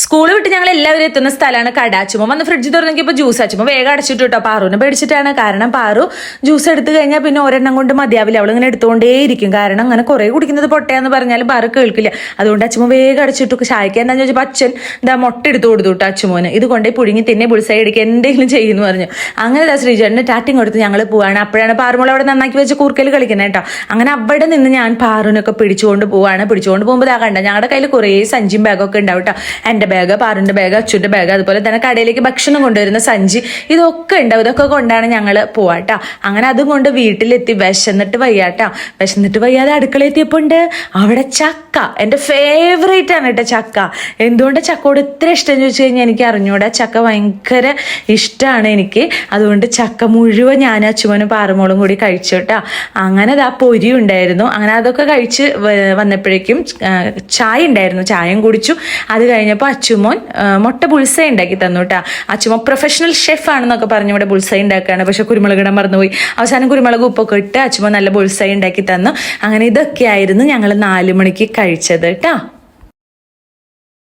School വിട്ട് ഞങ്ങൾ എല്ലാവരും എത്തുന്ന സ്ഥലമാണ് കട. അച്ചുമ്മ വന്ന് ഫ്രിഡ്ജ് തുറന്നെങ്കിൽ ജ്യൂസ് അച്ചുമ്മ വേഗം അടച്ചിട്ട് കേട്ടോ. പാറുവിനെ പേടിച്ചിട്ടാണ്. കാരണം പാറു ജ്യൂസ് എടുത്തു കഴിഞ്ഞാൽ പിന്നെ ഒരെണ്ണം കൊണ്ട് മതിയാവില്ല. അവളിങ്ങനെ എടുത്തുകൊണ്ടേയിരിക്കും. കാരണം അങ്ങനെ കുറെ കുടിക്കുന്നത് പൊട്ടയാന്ന് പറഞ്ഞാൽ പാറു കേൾക്കില്ല. അതുകൊണ്ട് അച്ചുമ്മ വേഗം അടച്ചിട്ടു. ചായക്ക് എന്താണെന്ന് ചോദിച്ചപ്പോൾ അച്ഛൻ എന്താ മുട്ട എടുത്തു കൊടുത്തു കേട്ടോ അച്ചുമോന്. ഇത് കൊണ്ടേ പുഴുങ്ങി തിന്നെ ബുൾസൈ അടിക്കുക എന്തെങ്കിലും ചെയ്യുന്നു പറഞ്ഞു. അങ്ങനെ ശ്രീജേട്ടന് ടാറ്റിങ് കൊടുത്ത് ഞങ്ങൾ പോവാണ്. അപ്പോഴാണ് പാറുമോൾ അവിടെ നന്നാക്കി വെച്ച് കൂർക്കൽ കളിക്കുന്നത് കേട്ടോ. അങ്ങനെ അവിടെ നിന്ന് ഞാൻ പാറുവിനൊക്കെ പിടിച്ചുകൊണ്ട് പോവാണ്. പിടിച്ചുകൊണ്ട് പോകുമ്പോൾ കണ്ട ഞങ്ങളുടെ കയ്യിൽ കുറേ സഞ്ചിയും ബാഗൊക്കെ ഉണ്ടാവും കേട്ടോ. എൻ്റെ ബാഗ്, പാറുവിൻ്റെ ബാഗ്, അച്ഛൻ്റെ ബാഗ്, അതുപോലെ തന്നെ കടയിലേക്ക് ഭക്ഷണം കൊണ്ടുവരുന്ന സഞ്ചി, ഇതൊക്കെ ഉണ്ടാവും. ഇതൊക്കെ കൊണ്ടാണ് ഞങ്ങൾ പോവാട്ടോ. അങ്ങനെ അതും കൊണ്ട് വീട്ടിലെത്തി. വിശന്നിട്ട് വയ്യാട്ടോ. വിശന്നിട്ട് വയ്യാതെ അടുക്കളയെത്തിയപ്പോൾ ഉണ്ട് അവിടെ ചക്ക. എൻ്റെ ഫേവറേറ്റ് ആണ് കേട്ടോ ചക്ക. എന്തുകൊണ്ട് ചക്കയോട് ഇത്ര ഇഷ്ടം ചോദിച്ചു കഴിഞ്ഞാൽ എനിക്ക് അറിഞ്ഞൂടാ. ചക്ക ഭയങ്കര ഇഷ്ടമാണ് എനിക്ക്. അതുകൊണ്ട് ചക്ക മുഴുവൻ ഞാൻ അച്ചുമനും പാറുമോളും കൂടി കഴിച്ചു കേട്ടോ. അങ്ങനെ ആ പൊരി ഉണ്ടായിരുന്നു. അങ്ങനെ അതൊക്കെ കഴിച്ച് വന്നപ്പോഴേക്കും ചായ ഉണ്ടായിരുന്നു. ചായയും കുടിച്ചു. അത് കഴിഞ്ഞപ്പോൾ അച്ചുമോൻ മുട്ട ബുൾസൈ ഉണ്ടാക്കി തന്നു കേട്ടോ. അച്ചുമോൻ പ്രൊഫഷണൽ ഷെഫ് ആണെന്നൊക്കെ പറഞ്ഞു ഇവിടെ ബുൾസൈ ഉണ്ടാക്കുകയാണ്. പക്ഷെ കുരുമുളക് ഇടാൻ മറന്നുപോയി. അവസാനം കുരുമുളക് ഉപ്പൊക്കെ ഇട്ട് അച്ചുമോൻ നല്ല ബുൾസൈ ഉണ്ടാക്കി തന്നു. അങ്ങനെ ഇതൊക്കെയായിരുന്നു ഞങ്ങൾ 4 മണിക്ക് കഴിച്ചത് കേട്ടോ.